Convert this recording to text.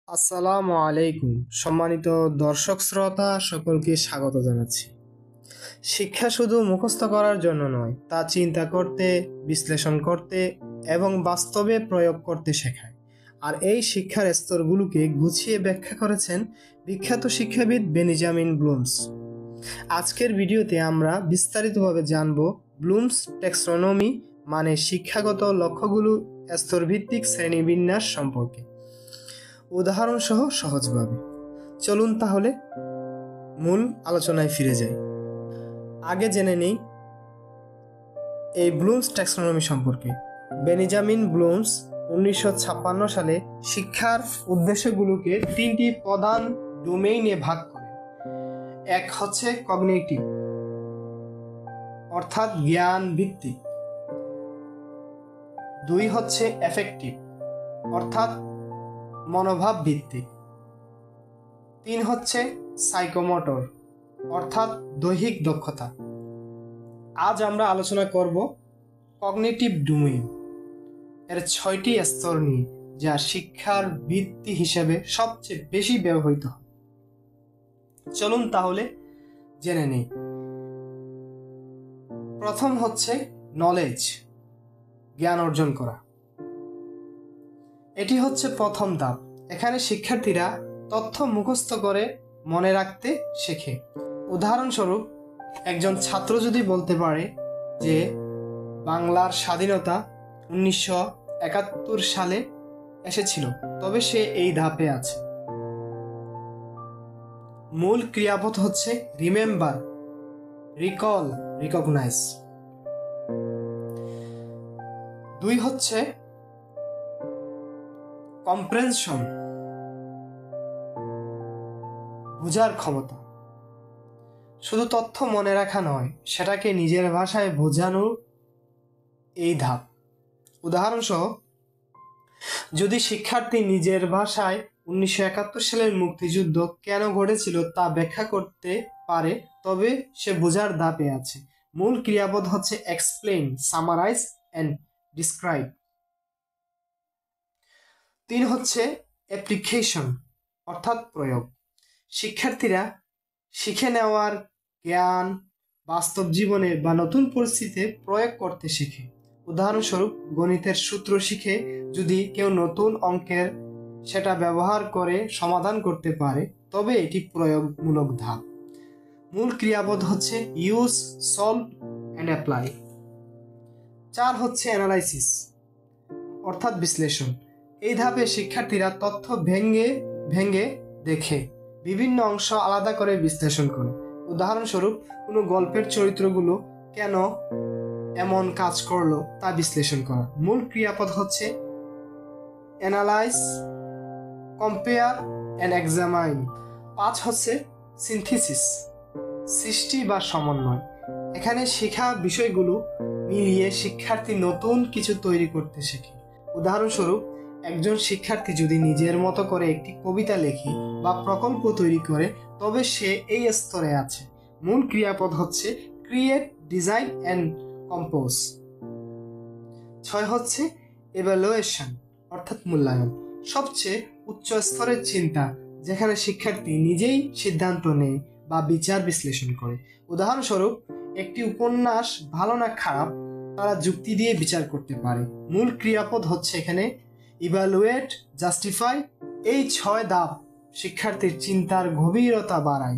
আসসালামু আলাইকুম। সম্মানিত দর্শক শ্রোতা সকলকে স্বাগত জানাচ্ছি। শিক্ষা শুধু মুখস্থ করার জন্য নয়, তা চিন্তা করতে, বিশ্লেষণ করতে এবং বাস্তবে প্রয়োগ করতে শেখায়। আর এই শিক্ষার স্তরগুলোকে গুছিয়ে ব্যাখ্যা করেছেন বিখ্যাত শিক্ষাবিদ বেনিজামিন ব্লুমস। আজকের ভিডিওতে আমরা বিস্তারিতভাবে জানব ব্লুমস ট্যাক্সোনমি মানে শিক্ষাগত লক্ষ্যগুলো স্তরভিত্তিক শ্রেণীবিন্যাস সম্পর্কে উদাহরণ সহ সহজভাবে। চলুন তাহলে মূল আলোচনায় ফিরে যাই। আগে জেনে নেই এই ব্লুমস ট্যাক্সোনমি সম্পর্কে। বেনিজামিন ব্লুমস 1956 সালে শিক্ষার উদ্দেশ্যগুলোকে তিনটি প্রধান ডোমেইনে ভাগ করেন। এক হচ্ছে কগনিটিভ অর্থাৎ জ্ঞান ভিত্তিক, দুই হচ্ছে এফেক্টিভ অর্থাৎ মনোভাব ভিত্তিক, তিন হচ্ছে সাইকোমোটর অর্থাৎ দৈহিক দক্ষতা। আজ আমরা আলোচনা করব কগনিটিভ ডোমেইন এর 6টি স্তর নিয়ে, যা শিক্ষার ভিত্তি হিসেবে সবচেয়ে বেশি ব্যবহৃত হয়। চলুন তাহলে জেনে নেই। প্রথম হচ্ছে নলেজ, জ্ঞান অর্জন করা। এটি হচ্ছে প্রথম ধাপ। এখানে শিক্ষার্থীরা তথ্য মুখস্থ করে মনে রাখতে শেখে। উদাহরণস্বরূপ, একজন ছাত্র যদি বলতে পারে যে বাংলার স্বাধীনতা 1971 সালে এসেছিল, তবে সে এই ধাপে আছে। মূল ক্রিয়াপদ হচ্ছে রিমেম্বার, রিকল, রিকগনাইজ। দুই হচ্ছে কম্প্রেনশন, বোঝার ক্ষমতা। শুধু তথ্য মনে রাখা নয়, সেটাকে নিজের ভাষায় বোঝানো এই ধাপ। উদাহরণসহ, যদি শিক্ষার্থী নিজের ভাষায় 1971 সালের মুক্তিযুদ্ধ কেন ঘটেছিল তা ব্যাখ্যা করতে পারে, তবে সে বোঝার ধাপে আছে। মূল ক্রিয়াপদ হচ্ছে এক্সপ্লেইন, সামারাইজ এন্ড ডিসক্রাইব। তিন হচ্ছে অ্যাপ্লিকেশন অর্থাৎ প্রয়োগ। শিক্ষার্থীরা শিখে নেওয়ার জ্ঞান বাস্তব জীবনে বা নতুন পরিস্থিতিতে প্রয়োগ করতে শেখে। উদাহরণস্বরূপ, গণিতের সূত্র শিখে যদি কেউ নতুন অঙ্কের সেটা ব্যবহার করে সমাধান করতে পারে, তবে এটি প্রয়োগমূলক ধাপ। মূল ক্রিয়াপদ হচ্ছে ইউজ, সলভ অ্যান্ড অ্যাপ্লাই। চার হচ্ছে অ্যানালাইসিস অর্থাৎ বিশ্লেষণ। এই ধাপে শিক্ষার্থীরা তথ্য ভেঙে দেখে বিভিন্ন অংশ আলাদা করে বিশ্লেষণ করে। উদাহরণস্বরূপ, কোনো গল্পের চরিত্রগুলো কেন এমন কাজ করলো তা বিশ্লেষণ করা। মূল ক্রিয়াপদ হচ্ছে অ্যানালাইজ, কম্পেয়ার অ্যান্ড এক্সামাইন। 5 হচ্ছে সিনথেসিস, সৃষ্টি বা সমন্বয়। এখানে শেখা বিষয়গুলো মিলিয়ে শিক্ষার্থী নতুন কিছু তৈরি করতে শেখে। উদাহরণস্বরূপ, একজন শিক্ষার্থী যদি নিজের মতো করে একটি কবিতা লেখে বা প্রকল্প তৈরি করে, তবে সে এই স্তরে আছে। মূল ক্রিয়াপদ হচ্ছে ক্রিয়েট, ডিজাইন অ্যান্ড কম্পোজ। 6 হচ্ছে এভালুয়েশন অর্থাৎ মূল্যায়ন। সবচেয়ে উচ্চ স্তরের চিন্তা, যেখানে শিক্ষার্থী নিজেই সিদ্ধান্ত নেয় বা বিচার বিশ্লেষণ করে। উদাহরণস্বরূপ, একটি উপন্যাস ভালো না খারাপ তারা যুক্তি দিয়ে বিচার করতে পারে। মূল ক্রিয়াপদ হচ্ছে এখানে ইভালুয়েট, জাস্টিফাই। এই 6 ধাপ শিক্ষার্থীর চিন্তার গভীরতা বাড়ায়।